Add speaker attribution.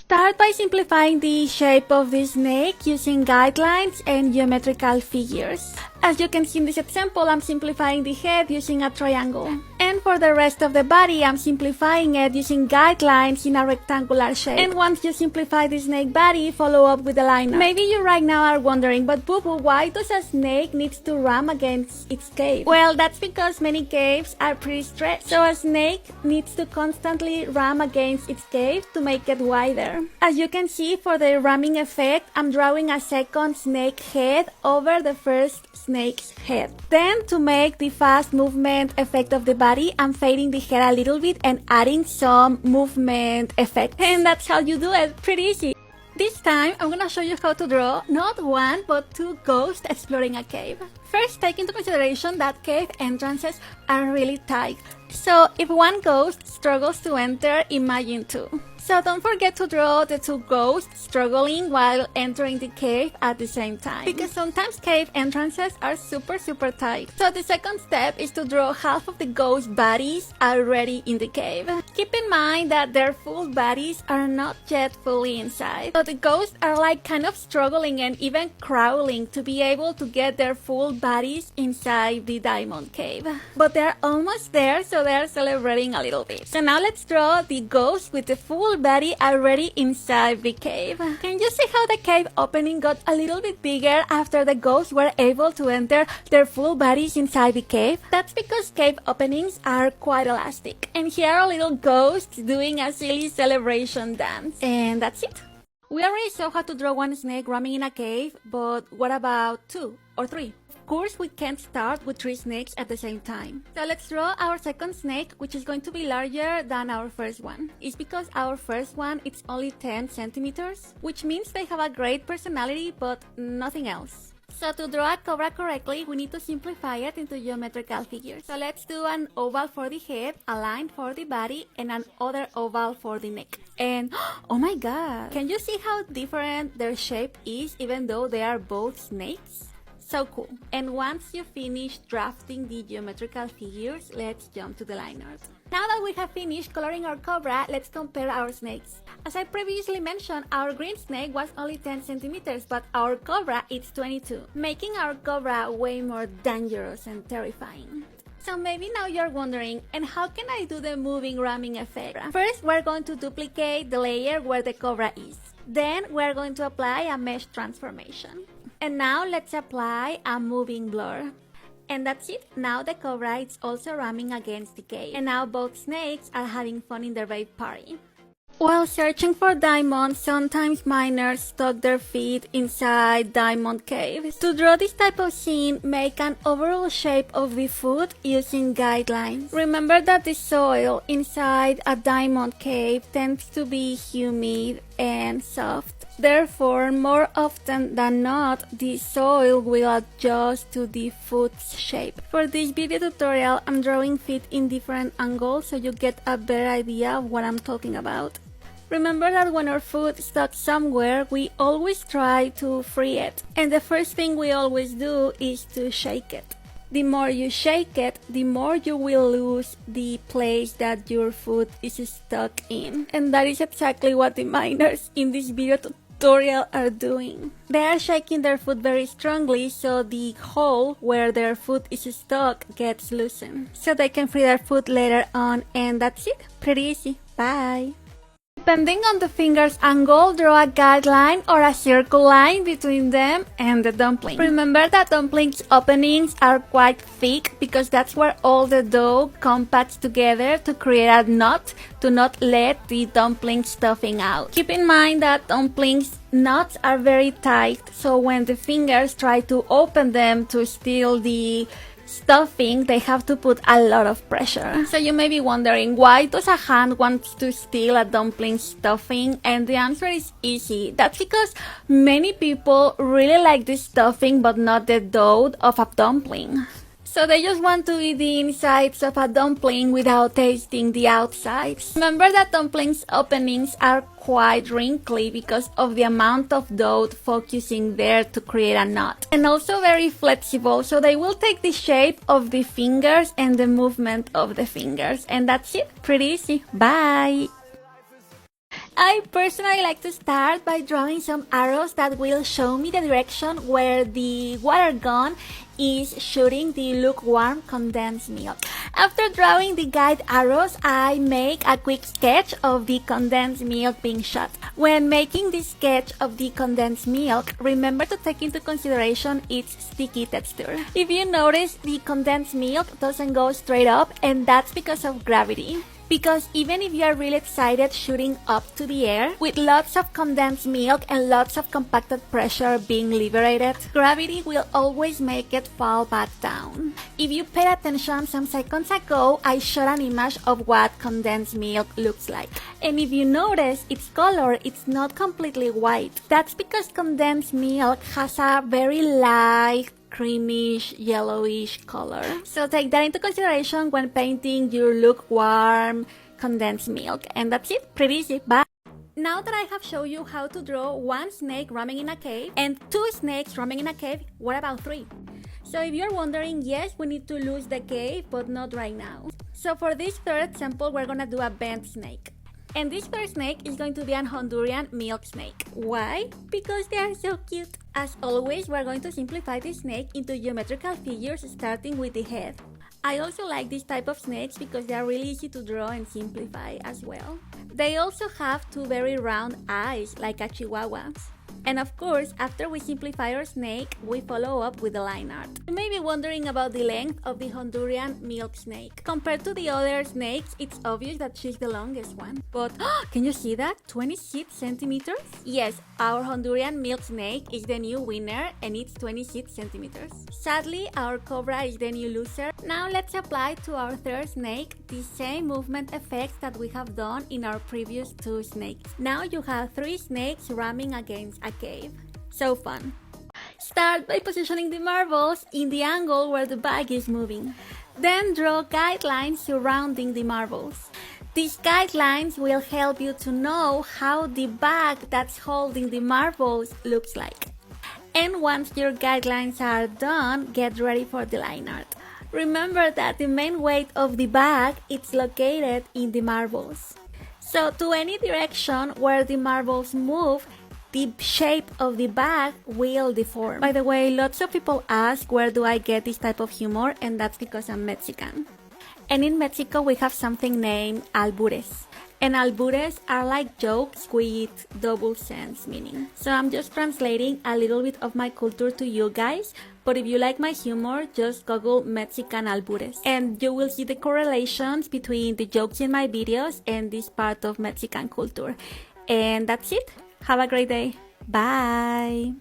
Speaker 1: Start by simplifying the shape of the snake using guidelines and geometrical figures. As you can see in this example, I'm simplifying the head using a triangle. And for the rest of the body, I'm simplifying it using guidelines in a rectangular shape. And once you simplify the snake body, follow up with the line art. Maybe you right now are wondering, but Boo-Boo, why does a snake need to ram against its cave? Well, that's because many caves are pretty stretched. So a snake needs to constantly ram against its cave to make it wider. As you can see, for the ramming effect, I'm drawing a second snake head over the first snake's head. Then, to make the fast movement effect of the body, I'm fading the head a little bit and adding some movement effect. And that's how you do it. Pretty easy. This time, I'm gonna show you how to draw not one, but two ghosts exploring a cave. First, take into consideration that cave entrances are really tight. So, if one ghost struggles to enter, imagine two. So don't forget to draw the two ghosts struggling while entering the cave at the same time. Because sometimes cave entrances are super tight. So the second step is to draw half of the ghost bodies already in the cave. Keep in mind that their full bodies are not yet fully inside. So the ghosts are like kind of struggling and even crawling to be able to get their full bodies inside the diamond cave. But they're almost there, so they're celebrating a little bit. So now let's draw the ghost with the full body already inside the cave. Can you see how the cave opening got a little bit bigger after the ghosts were able to enter their full bodies inside the cave? That's because cave openings are quite elastic. And here are little ghosts doing a silly celebration dance. And that's it. We already saw how to draw one snake ramming in a cave, but what about two or three? Of course, we can't start with three snakes at the same time. So let's draw our second snake, which is going to be larger than our first one. It's because our first one is only 10 centimeters, which means they have a great personality, but nothing else. So to draw a cobra correctly, we need to simplify it into geometrical figures. So let's do an oval for the head, a line for the body, and another oval for the neck. And oh my god! Can you see how different their shape is even though they are both snakes? So cool. And once you finish drafting the geometrical figures, let's jump to the line art. Now that we have finished coloring our cobra, let's compare our snakes. As I previously mentioned, our green snake was only 10 centimeters, but our cobra is 22, making our cobra way more dangerous and terrifying. So maybe now you're wondering, and how can I do the moving ramming effect? First, we're going to duplicate the layer where the cobra is. Then we're going to apply a mesh transformation. And now let's apply a moving blur. And that's it. Now the cobra is also ramming against the cave. And now both snakes are having fun in their rave party. While searching for diamonds, sometimes miners stuck their feet inside diamond caves. To draw this type of scene, make an overall shape of the foot using guidelines. Remember that the soil inside a diamond cave tends to be humid and soft. Therefore, more often than not, the soil will adjust to the foot's shape. For this video tutorial, I'm drawing feet in different angles so you get a better idea of what I'm talking about. Remember that when our foot is stuck somewhere, we always try to free it. And the first thing we always do is to shake it. The more you shake it, the more you will lose the place that your foot is stuck in. And that is exactly what the miners in this video tutorial are doing. They are shaking their foot very strongly so the hole where their foot is stuck gets loosened. So they can free their foot later on, and that's it. Pretty easy. Bye! Depending on the finger's angle, draw a guideline or a circle line between them and the dumpling. Remember that dumplings' openings are quite thick because that's where all the dough compacts together to create a knot to not let the dumpling stuffing out. Keep in mind that dumplings' knots are very tight, so when the fingers try to open them to steal the stuffing, they have to put a lot of pressure. So you may be wondering, why does a hand want to steal a dumpling stuffing? And the answer is easy. That's because many people really like the stuffing but not the dough of a dumpling. So they just want to eat the insides of a dumpling without tasting the outsides. Remember that dumplings' openings are quite wrinkly because of the amount of dough focusing there to create a knot. And also very flexible, so they will take the shape of the fingers and the movement of the fingers. And that's it. Pretty easy. Bye! I personally like to start by drawing some arrows that will show me the direction where the water gun is shooting the lukewarm condensed milk. After drawing the guide arrows, I make a quick sketch of the condensed milk being shot. When making this sketch of the condensed milk, remember to take into consideration its sticky texture. If you notice, the condensed milk doesn't go straight up, and that's because of gravity. Because even if you are really excited shooting up to the air, with lots of condensed milk and lots of compacted pressure being liberated, gravity will always make it fall back down. If you paid attention some seconds ago, I showed an image of what condensed milk looks like. And if you notice, its color, it's not completely white. That's because condensed milk has a very light, creamish, yellowish color. So take that into consideration when painting your lukewarm condensed milk. And that's it, pretty easy. Bye! Now that I have shown you how to draw one snake roaming in a cave and two snakes roaming in a cave, what about three? So if you're wondering, yes, we need to lose the cave, but not right now. So for this third example, we're gonna do a bent snake. And this third snake is going to be an Honduran milk snake. Why? Because they are so cute. As always, we're going to simplify the snake into geometrical figures starting with the head. I also like this type of snakes because they are really easy to draw and simplify as well. They also have two very round eyes like a chihuahua. And of course, after we simplify our snake, we follow up with the line art. You may be wondering about the length of the Honduran milk snake. Compared to the other snakes, it's obvious that she's the longest one. But, can you see that? 26 centimeters? Yes, our Honduran milk snake is the new winner and it's 26 centimeters. Sadly, our cobra is the new loser. Now let's apply to our third snake the same movement effects that we have done in our previous two snakes. Now you have three snakes ramming against a cave. So fun. Start by positioning the marbles in the angle where the bag is moving. Then draw guidelines surrounding the marbles. These guidelines will help you to know how the bag that's holding the marbles looks like. And once your guidelines are done, get ready for the line art. Remember that the main weight of the bag is located in the marbles. So to any direction where the marbles move, the shape of the bag will deform. By the way, lots of people ask where do I get this type of humor, and that's because I'm Mexican. And in Mexico we have something named albures. And albures are like jokes with double sense meaning. So I'm just translating a little bit of my culture to you guys, but if you like my humor, just Google Mexican albures and you will see the correlations between the jokes in my videos and this part of Mexican culture. And that's it. Have a great day. Bye.